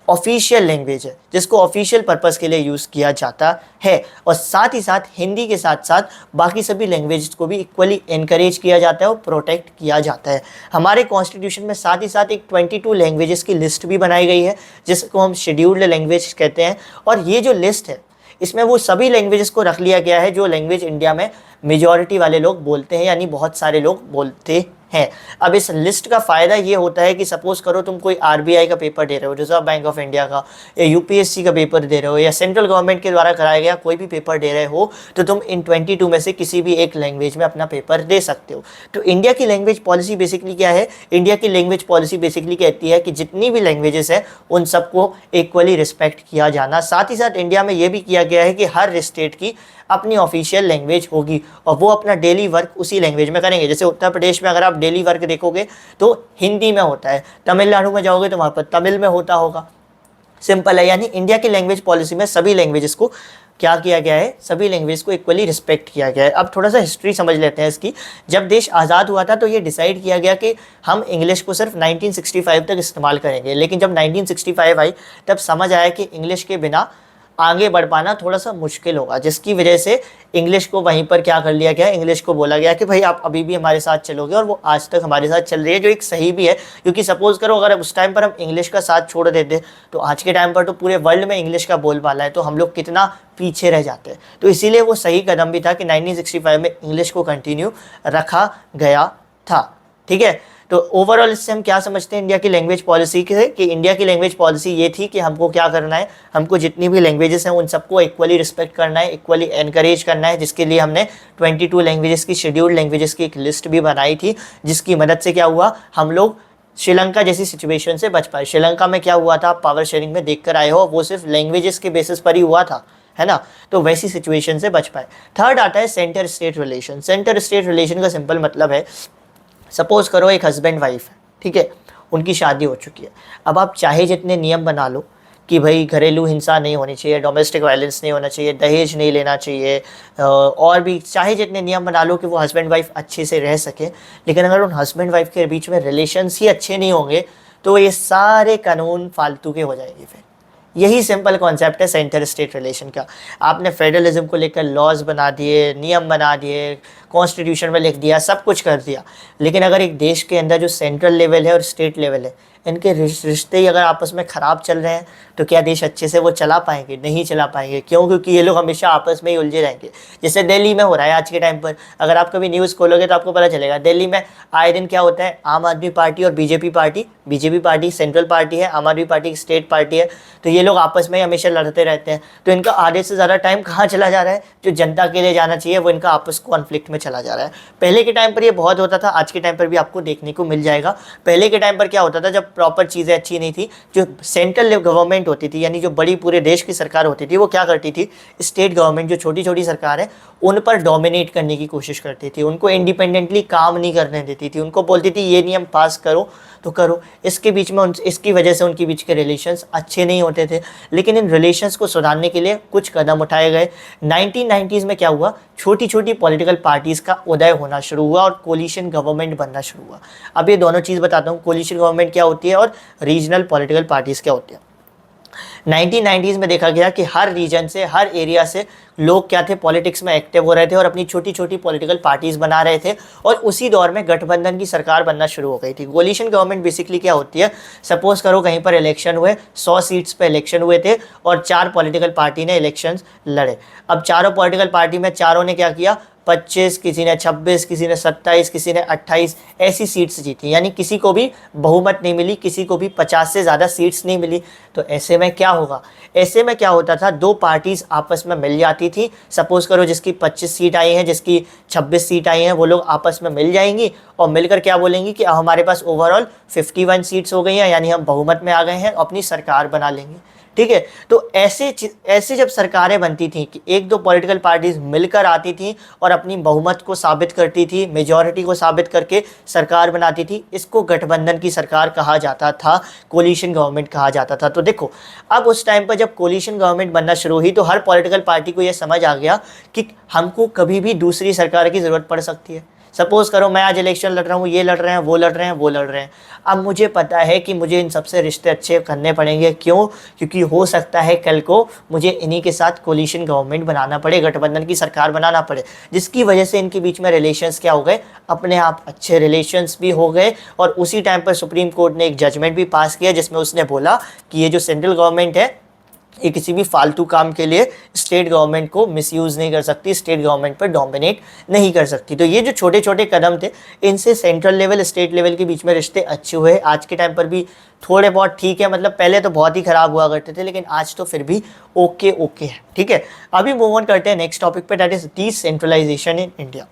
ऑफिशियल लैंग्वेज है जिसको ऑफिशियल पर्पस के लिए यूज़ किया जाता है। और साथ ही साथ हिंदी के साथ साथ बाकी सभी लैंग्वेज को भी इक्वली इनकरेज किया जाता है और प्रोटेक्ट किया जाता है। हमारे कॉन्स्टिट्यूशन में साथ ही साथ एक 22 लैंग्वेजेस की लिस्ट भी बनाई गई है जिसको हम शेड्यूल्ड लैंग्वेज कहते हैं। और ये जो लिस्ट है इसमें वो सभी लैंग्वेजेस को रख लिया गया है जो लैंग्वेज इंडिया में मेजॉरिटी वाले लोग बोलते हैं, यानी बहुत सारे लोग बोलते हैं। अब इस लिस्ट का फ़ायदा ये होता है कि सपोज़ करो तुम कोई आरबीआई का पेपर दे रहे हो, रिजर्व बैंक ऑफ इंडिया का, या यूपीएससी का पेपर दे रहे हो, या सेंट्रल गवर्नमेंट के द्वारा कराया गया कोई भी पेपर दे रहे हो, तो तुम इन 22 में से किसी भी एक लैंग्वेज में अपना पेपर दे सकते हो। तो इंडिया की लैंग्वेज पॉलिसी बेसिकली क्या है? इंडिया की लैंग्वेज पॉलिसी बेसिकली कहती है कि जितनी भी लैंग्वेजेस हैं उन सबको इक्वली रिस्पेक्ट किया जाना। साथ ही साथ इंडिया में ये भी किया गया है कि हर स्टेट की अपनी ऑफिशियल लैंग्वेज होगी और वो अपना डेली वर्क उसी लैंग्वेज में करेंगे। जैसे उत्तर प्रदेश में अगर आप डेली वर्क देखोगे तो हिंदी में होता है, तमिलनाडु में जाओगे तो वहाँ पर तमिल में होता होगा। सिंपल है, यानी इंडिया की लैंग्वेज पॉलिसी में सभी लैंग्वेजेस को क्या किया गया है, सभी लैंग्वेज को इक्वली रिस्पेक्ट किया गया है। अब थोड़ा सा हिस्ट्री समझ लेते हैं इसकी। जब देश आज़ाद हुआ था तो ये डिसाइड किया गया कि हम इंग्लिश को सिर्फ 1965 तक इस्तेमाल करेंगे, लेकिन जब 1965 आई तब समझ आया कि इंग्लिश के बिना आगे बढ़ पाना थोड़ा सा मुश्किल होगा, जिसकी वजह से इंग्लिश को वहीं पर क्या कर लिया गया, इंग्लिश को बोला गया कि भाई आप अभी भी हमारे साथ चलोगे, और वो आज तक हमारे साथ चल रही है, जो एक सही भी है। क्योंकि सपोज़ करो अगर उस टाइम पर हम इंग्लिश का साथ छोड़ देते तो आज के टाइम पर तो पूरे वर्ल्ड में इंग्लिश का बोलबाला है, तो हम लोग कितना पीछे रह जाते हैं। तो इसीलिए वो सही कदम भी था कि 1965 में इंग्लिश को कंटिन्यू रखा गया था। ठीक है, तो ओवरऑल इससे हम क्या समझते हैं इंडिया की लैंग्वेज पॉलिसी के, कि इंडिया की लैंग्वेज पॉलिसी ये थी कि हमको क्या करना है, हमको जितनी भी लैंग्वेजेस हैं उन सबको इक्वली रिस्पेक्ट करना है, इक्वली एनकरेज करना है, जिसके लिए हमने 22 लैंग्वेजेस की, शेड्यूल्ड लैंग्वेजेस की एक लिस्ट भी बनाई थी, जिसकी मदद से क्या हुआ, हम लोग श्रीलंका जैसी सिचुएशन से बच पाए। श्रीलंका में क्या हुआ था, पावर शेयरिंग में देख कर आए हो, वो सिर्फ लैंग्वेजेस के बेसिस पर ही हुआ था, है ना, तो वैसी सिचुएशन से बच पाए। थर्ड आता है centre state relation. Centre state relation का सिंपल मतलब है, सपोज करो एक हस्बैंड वाइफ है, ठीक है, उनकी शादी हो चुकी है। अब आप चाहे जितने नियम बना लो कि भाई घरेलू हिंसा नहीं होनी चाहिए, डोमेस्टिक वायलेंस नहीं होना चाहिए, दहेज नहीं लेना चाहिए, और भी चाहे जितने नियम बना लो कि वो हस्बैंड वाइफ अच्छे से रह सके, लेकिन अगर उन हस्बैंड वाइफ के बीच में रिलेशंस ही अच्छे नहीं होंगे तो ये सारे कानून फालतू के हो जाएंगे। फिर यही सिंपल कॉन्सेप्ट है सेंटर स्टेट रिलेशन का। आपने फेडरलिज्म को लेकर लॉज बना दिए, नियम बना दिए, कॉन्स्टिट्यूशन में लिख दिया, सब कुछ कर दिया, लेकिन अगर एक देश के अंदर जो सेंट्रल लेवल है और स्टेट लेवल है, इनके रिश्ते ही अगर आपस में ख़राब चल रहे हैं तो क्या देश अच्छे से वो चला पाएंगे? नहीं चला पाएंगे। क्यों? क्योंकि ये लोग हमेशा आपस में ही उलझे रहेंगे। जैसे दिल्ली में हो रहा है आज के टाइम पर, अगर आप कभी न्यूज़ खोलोगे तो आपको पता चलेगा दिल्ली में आए दिन क्या होता है, आम आदमी पार्टी और बीजेपी पार्टी सेंट्रल पार्टी है, आम आदमी पार्टी स्टेट पार्टी है, तो ये लोग आपस में हमेशा लड़ते रहते हैं। तो इनका आधे से ज़्यादा टाइम कहाँ चला जा रहा है? जो जनता के लिए जाना चाहिए वो इनका आपस कॉन्फ्लिक्ट में चला जा रहा है। पहले के टाइम पर ये बहुत होता था, आज के टाइम पर भी आपको देखने को मिल जाएगा। पहले के टाइम पर क्या होता था, जब प्रॉपर चीज़ें अच्छी नहीं थी, जो सेंट्रल गवर्नमेंट होती थी, यानी जो बड़ी पूरे देश की सरकार होती थी, वो क्या करती थी, स्टेट गवर्नमेंट जो छोटी छोटी सरकार है उन पर डोमिनेट करने की कोशिश करती थी, उनको इंडिपेंडेंटली काम नहीं करने देती थी, उनको बोलती थी ये नियम पास करो तो करो। इसके बीच में इसकी वजह से उनके बीच के रिलेशंस अच्छे नहीं होते थे। लेकिन इन रिलेशंस को सुधारने के लिए कुछ कदम उठाए गए। 1990s में क्या हुआ, छोटी छोटी पॉलिटिकल पार्टीज़ का उदय होना शुरू हुआ और कोलिशन गवर्नमेंट बनना शुरू हुआ। अब ये दोनों चीज़ बताता हूँ, कोलिशन गवर्नमेंट क्या होती है और रीजनल पॉलिटिकल पार्टीज़ क्या होती है। 1990s में देखा गया कि हर रीजन से, हर एरिया से लोग क्या थे, पॉलिटिक्स में एक्टिव हो रहे थे और अपनी छोटी छोटी पॉलिटिकल पार्टीज़ बना रहे थे, और उसी दौर में गठबंधन की सरकार बनना शुरू हो गई थी। कोलिशन गवर्नमेंट बेसिकली क्या होती है, सपोज करो कहीं पर इलेक्शन हुए, 100 सीट्स पे इलेक्शन हुए थे और 4 पॉलिटिकल पार्टी ने इलेक्शंस लड़े। अब चारों पॉलिटिकल पार्टी में चारों ने क्या किया, 25, किसी ने 26, किसी ने 27, किसी ने 28 ऐसी सीट्स जीती, यानी किसी को भी बहुमत नहीं मिली, किसी को भी 50 से ज़्यादा सीट्स नहीं मिली। तो ऐसे में क्या होगा, ऐसे में क्या होता था, दो पार्टीज़ आपस में मिल जाती थी। सपोज़ करो जिसकी 25 सीट आई हैं, जिसकी 26 सीट आई हैं, वो लोग आपस में मिल जाएंगी और मिलकर क्या बोलेंगी कि हमारे पास ओवरऑल 51 सीट्स हो गई हैं, यानी हम बहुमत में आ गए हैं, अपनी सरकार बना लेंगे। ठीक है, तो ऐसे जब सरकारें बनती थी कि एक दो पॉलिटिकल पार्टीज मिलकर आती थी और अपनी बहुमत को साबित करती थी, मेजॉरिटी को साबित करके सरकार बनाती थी, इसको गठबंधन की सरकार कहा जाता था, कोलिशन गवर्नमेंट कहा जाता था। तो देखो, अब उस टाइम पर जब कोलिशन गवर्नमेंट बनना शुरू हुई तो हर पॉलिटिकल पार्टी को यह समझ आ गया कि हमको कभी भी दूसरी सरकार की ज़रूरत पड़ सकती है। सपोज़ करो मैं आज इलेक्शन लड़ रहा हूँ, ये लड़ रहे हैं, वो लड़ रहे हैं, वो लड़ रहे हैं। अब मुझे पता है कि मुझे इन सबसे रिश्ते अच्छे करने पड़ेंगे। क्यों? क्योंकि हो सकता है कल को मुझे इन्हीं के साथ कोलिशन गवर्नमेंट बनाना पड़े, गठबंधन की सरकार बनाना पड़े, जिसकी वजह से इनके बीच में रिलेशंस क्या हो गए, अपने आप अच्छे रिलेशंस भी हो गए। और उसी टाइम पर सुप्रीम कोर्ट ने एक जजमेंट भी पास किया जिसमें उसने बोला कि ये जो सेंट्रल गवर्नमेंट है ये किसी भी फालतू काम के लिए स्टेट गवर्नमेंट को मिसयूज़ नहीं कर सकती, स्टेट गवर्नमेंट पर डोमिनेट नहीं कर सकती। तो ये जो छोटे छोटे कदम थे, इनसे सेंट्रल लेवल स्टेट लेवल के बीच में रिश्ते अच्छे हुए। आज के टाइम पर भी थोड़े बहुत ठीक है, मतलब पहले तो बहुत ही ख़राब हुआ करते थे, लेकिन आज तो फिर भी ओके है। ठीक है, अभी मूव ऑन करते हैं नेक्स्ट टॉपिक पे, that is decentralisation in India.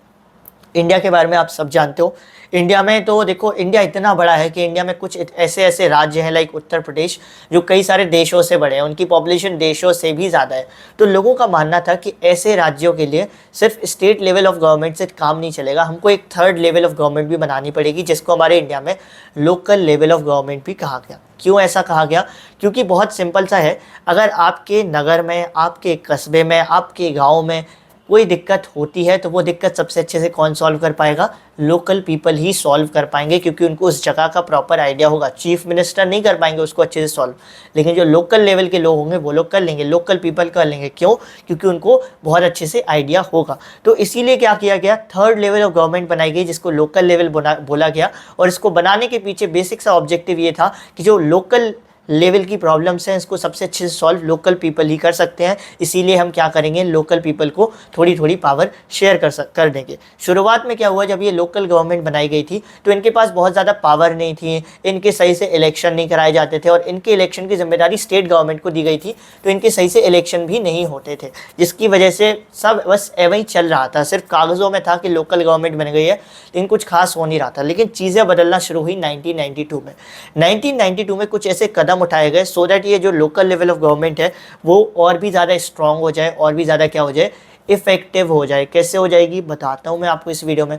India के बारे में आप सब जानते हो। इंडिया में तो देखो, इंडिया इतना बड़ा है कि इंडिया में कुछ ऐसे राज्य हैं लाइक उत्तर प्रदेश जो कई सारे देशों से बड़े हैं, उनकी पॉपुलेशन देशों से भी ज़्यादा है। तो लोगों का मानना था कि ऐसे राज्यों के लिए सिर्फ स्टेट लेवल ऑफ गवर्नमेंट से काम नहीं चलेगा, हमको एक थर्ड लेवल ऑफ गवर्नमेंट भी बनानी पड़ेगी, जिसको हमारे इंडिया में लोकल लेवल ऑफ गवर्नमेंट भी कहा गया। क्यों ऐसा कहा गया? क्योंकि बहुत सिंपल सा है, अगर आपके नगर में, आपके कस्बे में, आपके गाँव में कोई दिक्कत होती है तो वो दिक्कत सबसे अच्छे से कौन सॉल्व कर पाएगा? लोकल पीपल ही सॉल्व कर पाएंगे, क्योंकि उनको उस जगह का प्रॉपर आइडिया होगा। चीफ मिनिस्टर नहीं कर पाएंगे उसको अच्छे से सॉल्व, लेकिन जो लोकल लेवल के लोग होंगे वो लोग कर लेंगे, लोकल पीपल कर लेंगे। क्यों? क्योंकि उनको बहुत अच्छे से आइडिया होगा। तो इसीलिए क्या किया गया, थर्ड लेवल ऑफ गवर्नमेंट बनाई गई जिसको लोकल लेवल बोला गया। और इसको बनाने के पीछे बेसिक सा ऑब्जेक्टिव ये था कि जो लोकल लेवल की प्रॉब्लम्स हैं इसको सबसे अच्छे से सॉल्व लोकल पीपल ही कर सकते हैं। इसीलिए हम क्या करेंगे, लोकल पीपल को थोड़ी थोड़ी पावर शेयर कर देंगे। शुरुआत में क्या हुआ, जब ये लोकल गवर्नमेंट बनाई गई थी तो इनके पास बहुत ज़्यादा पावर नहीं थी, इनके सही से इलेक्शन नहीं कराए जाते थे और इनके इलेक्शन की जिम्मेदारी स्टेट गवर्नमेंट को दी गई थी, तो इनके सही से इलेक्शन भी नहीं होते थे, जिसकी वजह से सब बस एवं ही चल रहा था। सिर्फ कागज़ों में था कि लोकल गवर्नमेंट बन गई है, लेकिन कुछ खास हो नहीं रहा था। लेकिन चीज़ें बदलना शुरू हुई 1992 में। 1992 में कुछ ऐसे कदम उठाए गए सो दैट ये जो लोकल लेवल ऑफ गवर्नमेंट है वो और भी ज़्यादा स्ट्रांग हो जाए, और भी ज़्यादा क्या हो जाए, इफेक्टिव हो जाए। कैसे हो जाएगी बताता हूँ मैं आपको इस वीडियो में।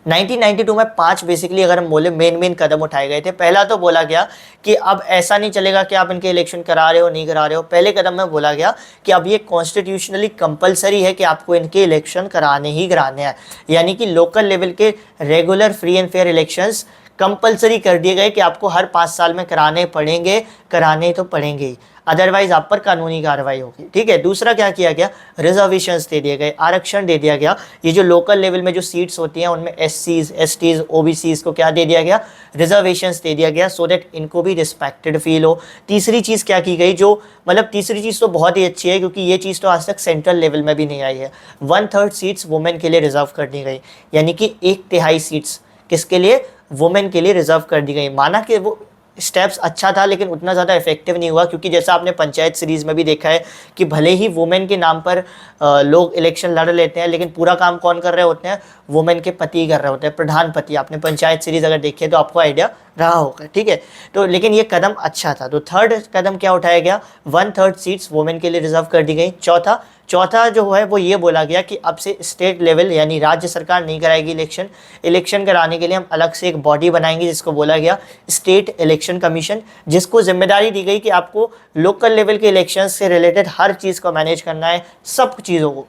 1992 में 5 बेसिकली अगर हम बोले मेन कदम उठाए गए थे। पहला तो बोला गया कि अब ऐसा नहीं चलेगा कि आप इनके इलेक्शन करा रहे हो नहीं करा रहे हो। पहले कदम में बोला गया कि अब ये कॉन्स्टिट्यूशनली कंपलसरी है कि आपको इनके इलेक्शन कराने ही कराने हैं, यानी कि लोकल लेवल के regular free and fair elections compulsory कर दिए गए कि आपको हर 5 साल में कराने तो पड़ेंगे ही, अदरवाइज आप पर कानूनी कार्रवाई होगी। ठीक है, दूसरा क्या किया गया, रिजर्वेशंस दे दिए गए, आरक्षण दे दिया गया। ये जो लोकल लेवल में जो सीट्स होती हैं उनमें SCs, STs, OBCs को क्या दे दिया गया, रिजर्वेशंस दे दिया गया, सो दैट इनको भी रिस्पेक्टेड फील हो। तीसरी चीज़ क्या की गई, जो मतलब तीसरी चीज़ तो बहुत ही अच्छी है क्योंकि ये चीज़ तो आज तक सेंट्रल लेवल में भी नहीं आई है। 1/3 सीट्स वुमेन के लिए रिजर्व कर दी गई, यानी कि 1/3 सीट्स किसके लिए, वुमेन के लिए रिजर्व कर दी गई। माना कि वो स्टेप्स अच्छा था लेकिन उतना ज़्यादा इफेक्टिव नहीं हुआ, क्योंकि जैसा आपने पंचायत सीरीज़ में भी देखा है कि भले ही वुमेन के नाम पर लोग इलेक्शन लड़ लेते हैं, लेकिन पूरा काम कौन कर रहे होते हैं, वुमेन के पति कर रहे होते हैं, प्रधानपति। आपने पंचायत सीरीज़ अगर देखी है तो आपको आइडिया रहा होगा। ठीक है, तो लेकिन ये कदम अच्छा था। तो थर्ड कदम क्या उठाया गया, 1/3 सीट्स वुमेन के लिए रिजर्व कर दी गई। चौथा जो है वो ये बोला गया कि अब से स्टेट लेवल यानी राज्य सरकार नहीं कराएगी इलेक्शन कराने के लिए हम अलग से एक बॉडी बनाएंगे जिसको बोला गया स्टेट इलेक्शन कमीशन, जिसको जिम्मेदारी दी गई कि आपको लोकल लेवल के इलेक्शन से रिलेटेड हर चीज़ को मैनेज करना है, सब चीज़ों को।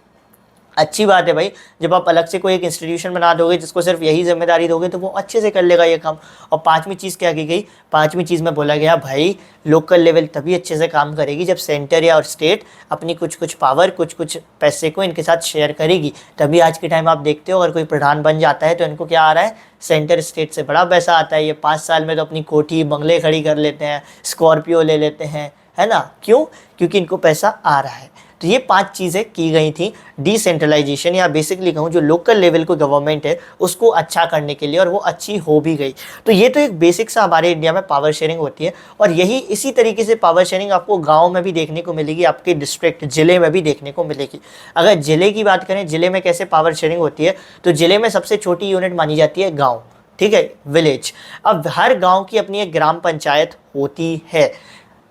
अच्छी बात है भाई, जब आप अलग से कोई एक इंस्टीट्यूशन बना दोगे जिसको सिर्फ यही जिम्मेदारी दोगे तो वो अच्छे से कर लेगा ये काम। और पांचवी चीज़ क्या की गई, पांचवी चीज़ में बोला गया भाई लोकल लेवल तभी अच्छे से काम करेगी जब सेंटर या और स्टेट अपनी कुछ पावर कुछ पैसे को इनके साथ शेयर करेगी। तभी आज के टाइम आप देखते हो अगर कोई प्रधान बन जाता है तो इनको क्या आ रहा है, सेंटर स्टेट से बड़ा पैसा आता है। ये 5 साल में तो अपनी कोठी बंगले खड़ी कर लेते हैं, स्कॉर्पियो ले लेते हैं, है ना, क्यों, क्योंकि इनको पैसा आ रहा है। तो ये 5 चीज़ें की गई थी डिसेंट्रलाइजेशन या बेसिकली कहूँ जो लोकल लेवल को गवर्नमेंट है उसको अच्छा करने के लिए, और वो अच्छी हो भी गई। तो ये तो एक बेसिक सा हमारे इंडिया में पावर शेयरिंग होती है, और यही इसी तरीके से पावर शेयरिंग आपको गाँव में भी देखने को मिलेगी, आपके डिस्ट्रिक्ट ज़िले में भी देखने को मिलेगी। अगर ज़िले की बात करें, ज़िले में कैसे पावर शेयरिंग होती है, तो ज़िले में सबसे छोटी यूनिट मानी जाती है गाँव। ठीक है, विलेज। अब हर गाँव की अपनी एक ग्राम पंचायत होती है।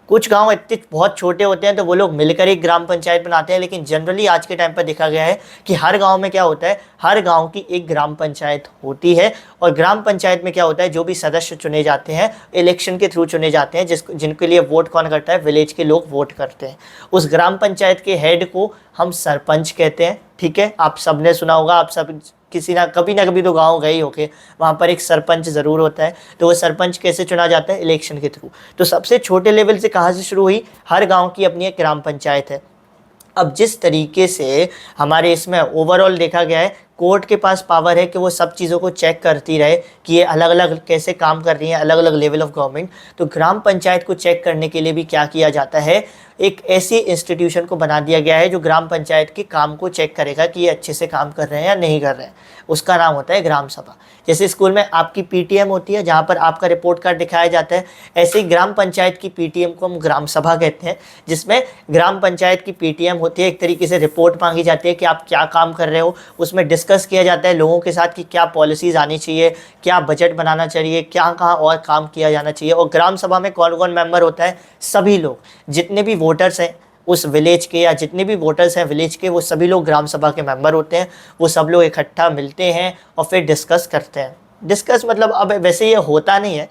कुछ गांव इतने बहुत छोटे होते हैं तो वो लोग मिलकर एक ग्राम पंचायत बनाते हैं, लेकिन जनरली आज के टाइम पर देखा गया है कि हर गांव में क्या होता है, हर गांव की एक ग्राम पंचायत होती है। और ग्राम पंचायत में क्या होता है, जो भी सदस्य चुने जाते हैं इलेक्शन के थ्रू चुने जाते हैं, जिनके लिए वोट कौन करता है, विलेज के लोग वोट करते हैं। उस ग्राम पंचायत के हेड को हम सरपंच कहते हैं। ठीक है, आप सबने सुना होगा, आप सब कभी ना कभी तो गांव गए होके, वहाँ पर एक सरपंच ज़रूर होता है। तो वो सरपंच कैसे चुना जाता है, इलेक्शन के थ्रू। तो सबसे छोटे लेवल से कहाँ से शुरू हुई, हर गांव की अपनी एक ग्राम पंचायत है। अब जिस तरीके से हमारे इसमें ओवरऑल देखा गया है, कोर्ट के पास पावर है कि वो सब चीज़ों को चेक करती रहे कि ये अलग अलग कैसे काम कर रही हैं, अलग अलग लेवल ऑफ गवर्नमेंट। तो ग्राम पंचायत को चेक करने के लिए भी क्या किया जाता है, एक ऐसी इंस्टीट्यूशन को बना दिया गया है जो ग्राम पंचायत के काम को चेक करेगा कि ये अच्छे से काम कर रहे हैं या नहीं कर रहे हैं। उसका नाम होता है ग्राम सभा। जैसे स्कूल में आपकी PTM होती है जहाँ पर आपका रिपोर्ट कार्ड दिखाया जाता है, ऐसे ही ग्राम पंचायत की PTM को हम ग्राम सभा कहते हैं, जिसमें ग्राम पंचायत की PTM होती है, एक तरीके से रिपोर्ट मांगी जाती है कि आप क्या काम कर रहे हो। उसमें डिस्कस किया जाता है लोगों के साथ कि क्या पॉलिसीज़ आनी चाहिए, क्या बजट बनाना चाहिए, क्या कहाँ और काम किया जाना चाहिए। और ग्राम सभा में कौन कौन मेंबर होता है, सभी लोग, जितने भी वोटर्स हैं उस विलेज के या जितने भी वोटर्स हैं विलेज के, वो सभी लोग ग्राम सभा के मेंबर होते हैं। वो सब लोग इकट्ठा मिलते हैं और फिर डिस्कस करते हैं। डिस्कस मतलब अब वैसे ये होता नहीं है,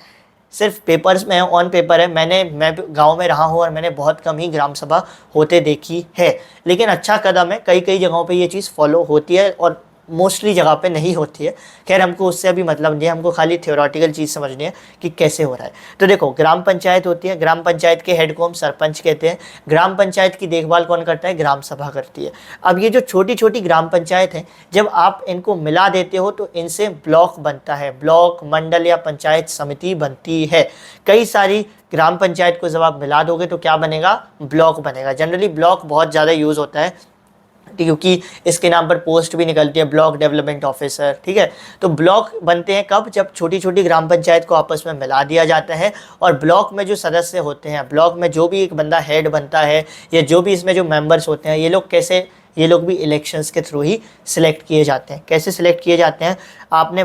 सिर्फ पेपर्स में है, ऑन पेपर है। मैं गांव में रहा हूँ और मैंने बहुत कम ही ग्राम सभा होते देखी है, लेकिन अच्छा कदम है। कई जगहों पे ये चीज़ फॉलो होती है और मोस्टली जगह पे नहीं होती है। खैर हमको उससे अभी मतलब नहीं है, हमको खाली थ्योरेटिकल चीज़ समझनी है कि कैसे हो रहा है। तो देखो, ग्राम पंचायत होती है, ग्राम पंचायत के हेड को हम सरपंच कहते हैं। ग्राम पंचायत की देखभाल कौन करता है, ग्राम सभा करती है। अब ये जो छोटी छोटी ग्राम पंचायत हैं, जब आप इनको मिला देते हो तो इनसे ब्लॉक बनता है, ब्लॉक, मंडल या पंचायत समिति बनती है। कई सारी ग्राम पंचायत को जब आप मिला दोगे तो क्या बनेगा, ब्लॉक बनेगा। जनरली ब्लॉक बहुत ज़्यादा यूज़ होता है क्योंकि इसके नाम पर पोस्ट भी निकलती है, ब्लॉक डेवलपमेंट ऑफिसर। ठीक है, तो ब्लॉक बनते हैं कब, जब छोटी छोटी ग्राम पंचायत को आपस में मिला दिया जाता है। और ब्लॉक में जो सदस्य होते हैं, ब्लॉक में जो भी एक बंदा हेड बनता है या जो भी इसमें जो मेंबर्स होते हैं, ये लोग भी इलेक्शंस के थ्रू ही सिलेक्ट किए जाते हैं। कैसे सिलेक्ट किए जाते हैं, आपने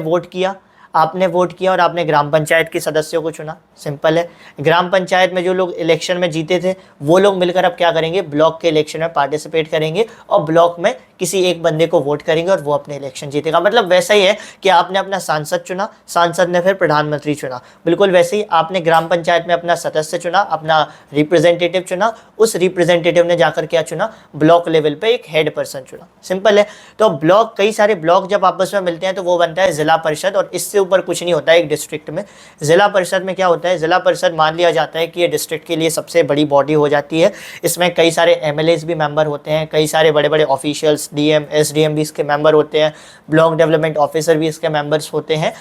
वोट किया और आपने ग्राम पंचायत के सदस्यों को चुना। सिंपल है। ग्राम पंचायत में जो लोग इलेक्शन में जीते थे वो लोग मिलकर अब क्या करेंगे, ब्लॉक के इलेक्शन में पार्टिसिपेट करेंगे और ब्लॉक में किसी एक बंदे को वोट करेंगे और वो अपने इलेक्शन जीतेगा। मतलब वैसा ही है कि आपने अपना सांसद चुना, सांसद ने फिर प्रधानमंत्री चुना। बिल्कुल वैसे ही आपने ग्राम पंचायत में अपना सदस्य चुना, अपना रिप्रेजेंटेटिव चुना, उस रिप्रेजेंटेटिव ने जाकर क्या चुना, ब्लॉक लेवल पे एक हेड पर्सन चुना। सिंपल है। तो ब्लॉक, कई सारे ब्लॉक जब आपस में मिलते हैं तो वो बनता है जिला परिषद, और इससे इससे ऊपर कुछ नहीं होता है एक डिस्ट्रिक्ट में। ज़िला परिषद में क्या होता है, ज़िला परिषद मान लिया जाता है कि ये डिस्ट्रिक्ट के लिए सबसे बड़ी बॉडी हो जाती है। इसमें कई सारे MLAs भी मेंबर होते हैं, कई सारे बड़े बड़े ऑफिशियल्स DM SDM भी इसके मेंबर होते हैं, ब्लॉक डेवलपमेंट ऑफिसर भी इसके मेंबर्स होते हैं।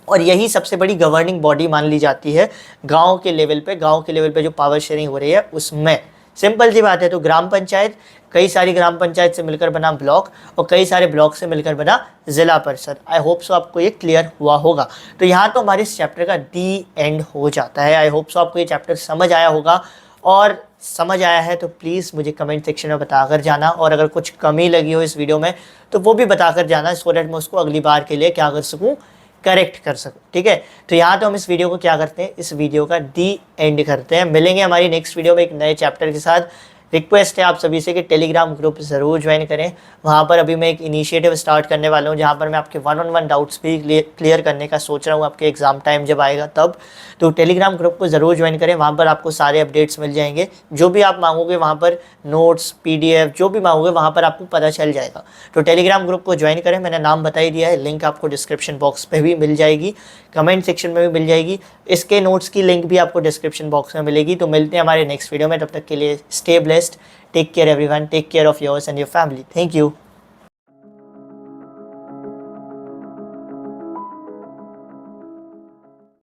और यही सबसे बड़ी गवर्निंग बॉडी मान ली जाती है गांव के लेवल पे जो पावर शेयरिंग हो रही है उसमें। सिंपल सी बात है। तो ग्राम पंचायत, कई सारी ग्राम पंचायत से मिलकर बना ब्लॉक, और कई सारे ब्लॉक से मिलकर बना ज़िला परिषद। आई होप सो आपको ये क्लियर हुआ होगा। तो यहाँ तो हमारे इस चैप्टर का दी एंड हो जाता है। आई होप सो आपको ये चैप्टर समझ आया होगा, और समझ आया है तो प्लीज़ मुझे कमेंट सेक्शन में बताकर जाना, और अगर कुछ कमी लगी हो इस वीडियो में तो वो भी बताकर जाना, सो दैट मैं उसको अगली बार के लिए क्या कर सकूँ, करेक्ट कर सकूँ। ठीक है, तो यहाँ तो हम इस वीडियो को क्या करते हैं, इस वीडियो का दी एंड करते हैं। मिलेंगे हमारी नेक्स्ट वीडियो में एक नए चैप्टर के साथ। रिक्वेस्ट है आप सभी से कि टेलीग्राम ग्रुप ज़रूर ज्वाइन करें। वहाँ पर अभी मैं एक इनिशिएटिव स्टार्ट करने वाला हूँ जहाँ पर मैं आपके 1-on-1 डाउट्स भी क्लियर करने का सोच रहा हूँ आपके एग्ज़ाम टाइम जब आएगा तब। तो टेलीग्राम ग्रुप को ज़रूर ज्वाइन करें, वहाँ पर आपको सारे अपडेट्स मिल जाएंगे। जो भी आप मांगोगे वहाँ पर, नोट्स PDF जो भी मांगोगे वहाँ पर आपको पता चल जाएगा। तो टेलीग्राम ग्रुप को ज्वाइन करें, मैंने नाम बता ही दिया है, लिंक आपको डिस्क्रिप्शन बॉक्स पे भी मिल जाएगी, कमेंट सेक्शन में भी मिल जाएगी। इसके नोट्स की लिंक भी आपको डिस्क्रिप्शन बॉक्स में मिलेगी। तो मिलते हैं हमारे नेक्स्ट वीडियो में, तब तक के लिए stay blessed, take care everyone, take care of yours and your family. Thank you.